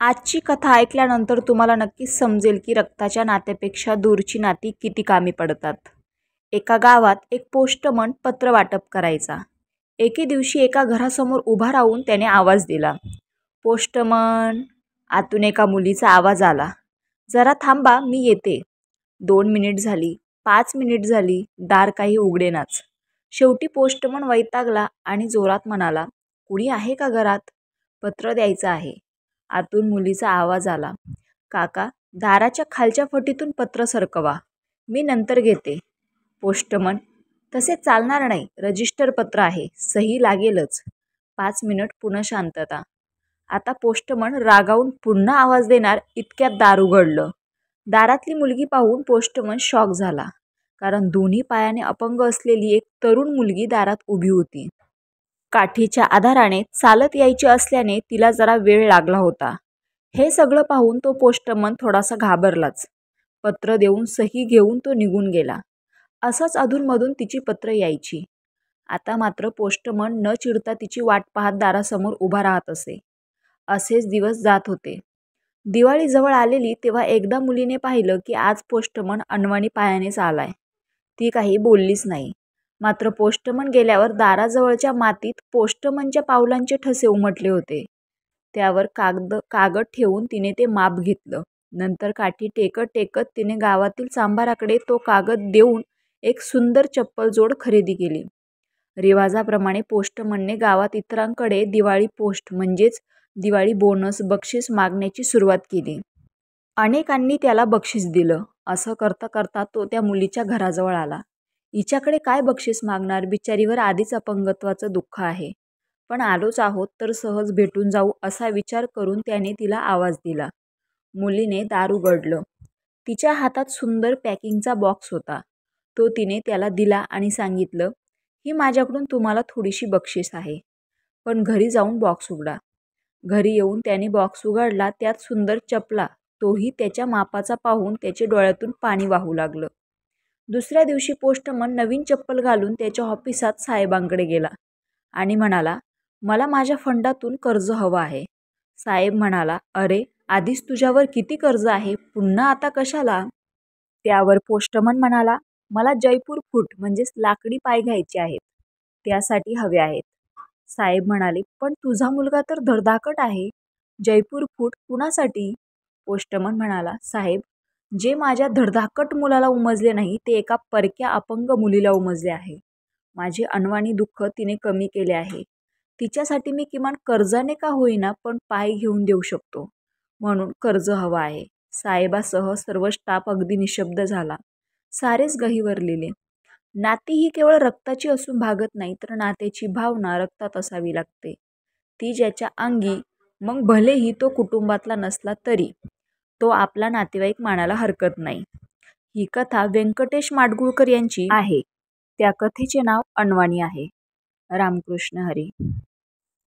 आजची कथा ऐकल्यानंतर तुम्हाला नक्कीच समजेल की रक्ताच्या नात्यापेक्षा दूरची नाती किती कामी पडतात. एका गावात एक पोस्टमन पत्र वाटप करायचा. एके दिवशी एका घरासमोर उभा राहून त्याने आवाज दिला, पोस्टमन. आतून एका मुलीचा आवाज आला, जरा थांबा, मी येते. 2 मिनिट झाली, 5 मिनिट झाली, दार काही उघडेनाच. शेवटी पोस्टमन वैतागला आणि जोरात म्हणाला, कुणी आहे का घरात? पत्र द्यायचं आहे. आतून मुलीचा आवाज आला, काका, दाराच्या खालच्या फटीतून पत्र सरकवा, मी नंतर घेते. पोस्टमन, तसे चालणार नाही, रजिस्टर पत्र आहे, सही लागेलच. 5 मिनिट पुन्हा शांतता. आता पोस्टमन रागावून पुन्हा आवाज देणार इतक्यात दार उघडलं. दारातली मुलगी पाहून पोस्टमन शॉक झाला, कारण दोन्ही पायाने अपंग असलेली एक तरुण मुलगी दारात उभी होती. काठीच्या आधाराने चालत यायची असल्याने तिला जरा वेळ लागला होता. हे सगळं पाहून तो पोस्टमन थोडासा घाबरलाच. पत्र देऊन सही घेऊन तो निघून गेला. असंच अधूनमधून तिची पत्र यायची. आता मात्र पोस्टमन न चिडता तिची वाट पाहत दारासमोर उभा राहत असे. असेच दिवस जात होते. दिवाळी जवळ आलेली तेव्हा एकदा मुलीने पाहिलं की आज पोस्टमन अनवाणी पायानेच आलाय. ती काही बोललीच नाही. मात्र पोस्टमन गेल्यावर दाराजवळच्या मातीत पोस्टमनच्या पावलांचे ठसे उमटले होते. त्यावर कागद ठेवून तिने ते माप घेतलं. नंतर काठी टेकत टेकत तिने गावातील चांभाराकडे तो कागद देऊन एक सुंदर चप्पल जोड खरेदी केली. रिवाजाप्रमाणे पोस्टमनने गावात इतरांकडे दिवाळी पोस्ट म्हणजेच दिवाळी बोनस बक्षीस मागण्याची सुरुवात केली. अनेकांनी त्याला बक्षीस दिलं. असं करता करता तो त्या मुलीच्या घराजवळ आला. हिच्याकडे काय बक्षीस मागणार, बिचारीवर आधीच अपंगत्वाचं दुःख आहे. पण आलोच आहोत तर सहज भेटून जाऊ असा विचार करून त्याने तिला आवाज दिला. मुलीने दार उघडलं. तिच्या हातात सुंदर पॅकिंगचा बॉक्स होता. तो तिने त्याला दिला आणि सांगितलं, ही माझ्याकडून तुम्हाला थोडीशी बक्षीस आहे, पण घरी जाऊन बॉक्स उघडा. घरी येऊन त्याने बॉक्स उघडला. त्यात सुंदर चपला, तोही त्याच्या मापाचा पाहून त्याच्या डोळ्यातून पाणी वाहू लागलं. दुसऱ्या दिवशी पोस्टमन नवीन चप्पल घालून त्याच्या ऑफिसात साहेबांकडे गेला आणि म्हणाला, मला माझ्या फंडातून कर्ज हवं आहे. साहेब म्हणाला, अरे, आधीच तुझ्यावर किती कर्ज आहे, पुन्हा आता कशाला? त्यावर पोस्टमन म्हणाला, मला जयपूर फूट म्हणजेच लाकडी पाय घ्यायचे आहेत, त्यासाठी हवे आहेत. साहेब म्हणाले, पण तुझा मुलगा तर धडधाकट आहे, जयपूर फूट कुणासाठी? पोस्टमन म्हणाला, साहेब, जे माझ्या धडधाकट मुलाला उमजले नाही ते एका परक्या अपंग मुलीला उमजले आहे. माझे अनवाणी दुःख तिने कमी केले आहे. तिच्यासाठी मी किमान कर्जाने का होईना पण पाय घेऊन देऊ शकतो, म्हणून कर्ज हवं आहे. साहेबासह सर्व स्टाफ अगदी निशब्द झाला. सारेच गहिवरलेले. नाती ही केवळ रक्ताची असून भागत नाही, तर नात्याची भावना रक्तात असावी लागते. ती ज्याच्या अंगी, मग भलेही तो कुटुंबातला नसला तरी तो आपला नातेवाईक मानायला हरकत नाही. ही कथा व्यंकटेश माडगूळकर यांची आहे. त्या कथेचे नाव अनवाणी आहे. रामकृष्ण हरी.